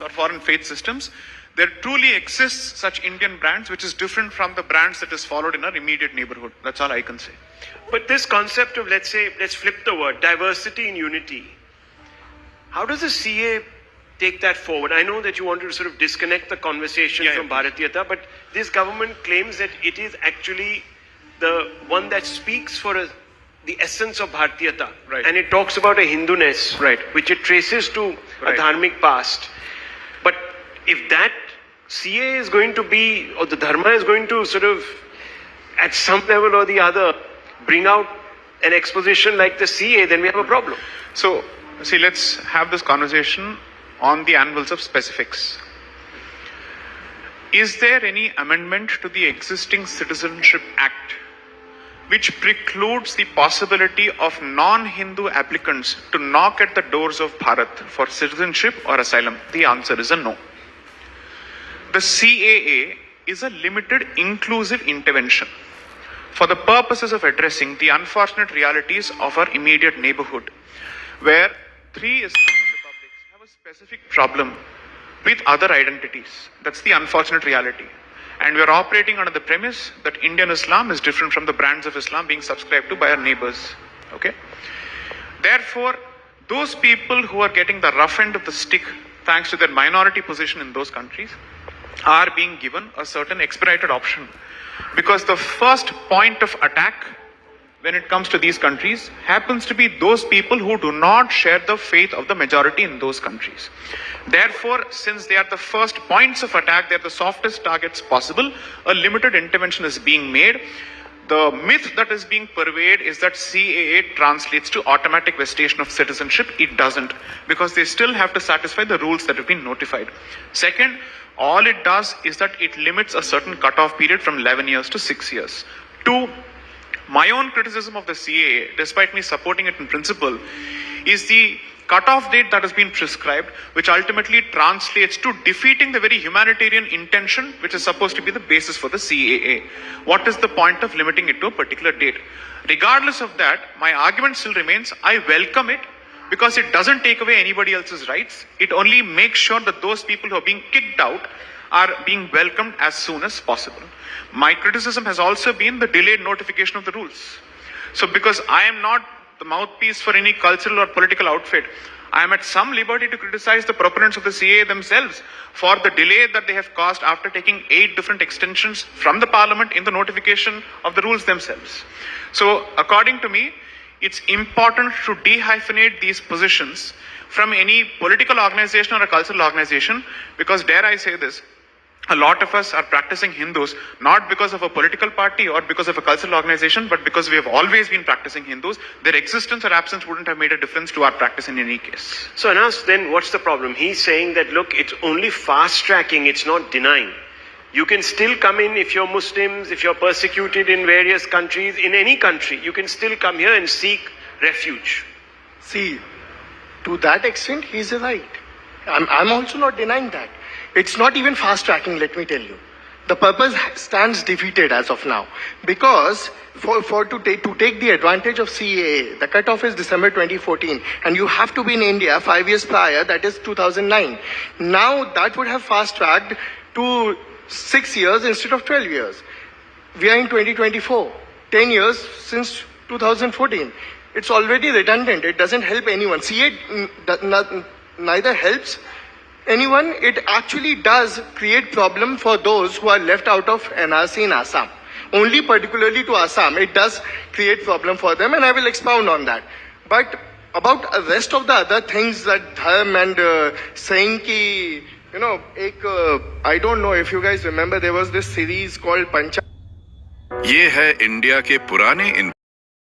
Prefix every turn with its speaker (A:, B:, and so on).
A: or foreign faith systems, there truly exists such Indian brands which is different from the brands that is followed in our immediate neighborhood. That's all I can say.
B: But this concept of, let's flip the word, diversity in unity, how does the CA take that forward? I know that you want to sort of disconnect the conversation from Bharatiyata, but this government claims that it is actually the one that speaks for the essence of Bharatiyata.
A: Right.
B: And it talks about a Hinduness,
A: Right.
B: which it traces to a dharmic past. But if that CA is going to be, or the Dharma is going to sort of, at some level or the other, bring out an exposition like the CA, then we have a problem.
A: So, see, let's have this conversation on the anvils of specifics. Is there any amendment to the existing Citizenship Act which precludes the possibility of non-Hindu applicants to knock at the doors of Bharat for citizenship or asylum? The answer is a no. The CAA is a limited inclusive intervention for the purposes of addressing the unfortunate realities of our immediate neighborhood, where 3 Islamic republics have a specific problem with other identities. That's the unfortunate reality. And we are operating under the premise that Indian Islam is different from the brands of Islam being subscribed to by our neighbors. Okay? Therefore, those people who are getting the rough end of the stick, thanks to their minority position in those countries, are being given a certain expedited option. Because the first point of attack when it comes to these countries happens to be those people who do not share the faith of the majority in those countries. Therefore, since they are the first points of attack, they are the softest targets possible, a limited intervention is being made. The myth that is being purveyed is that CAA translates to automatic vestation of citizenship. It doesn't, because they still have to satisfy the rules that have been notified. Second, all it does is that it limits a certain cutoff period from 11 years to 6 years. Two, my own criticism of the CAA, despite me supporting it in principle, is the cutoff date that has been prescribed, which ultimately translates to defeating the very humanitarian intention which is supposed to be the basis for the CAA. What is the point of limiting it to a particular date? Regardless of that, my argument still remains, I welcome it, because it doesn't take away anybody else's rights. It only makes sure that those people who are being kicked out are being welcomed as soon as possible. My criticism has also been the delayed notification of the rules. So because I am not the mouthpiece for any cultural or political outfit, I am at some liberty to criticize the proponents of the CAA themselves for the delay that they have caused after taking 8 different extensions from the parliament in the notification of the rules themselves. So according to me, it's important to dehyphenate these positions from any political organization or a cultural organization, because dare I say this, a lot of us are practicing Hindus not because of a political party or because of a cultural organization, but because we have always been practicing Hindus. Their existence or absence wouldn't have made a difference to our practice in any case.
B: So Anas, then what's the problem? He's saying that, look, it's only fast tracking, it's not denying. You can still come in if you're Muslims, if you're persecuted in various countries, in any country, you can still come here and seek refuge.
C: See, to that extent, he's right. I'm also not denying that. It's not even fast tracking, let me tell you. The purpose stands defeated as of now. Because to take the advantage of CAA, the cutoff is December 2014, and you have to be in India 5 years prior, that is 2009. Now that would have fast tracked to 6 years instead of 12 years. We are in 2024, 10 years since 2014. It's already redundant. It doesn't help anyone. CA neither helps anyone. It actually does create problem for those who are left out of NRC in Assam. Only particularly to Assam, it does create problem for them, and I will expound on that. But about the rest of the other things that dharm and saying ki, I don't know if you guys remember, there was this series called Pancha.
D: ये है India के पुराने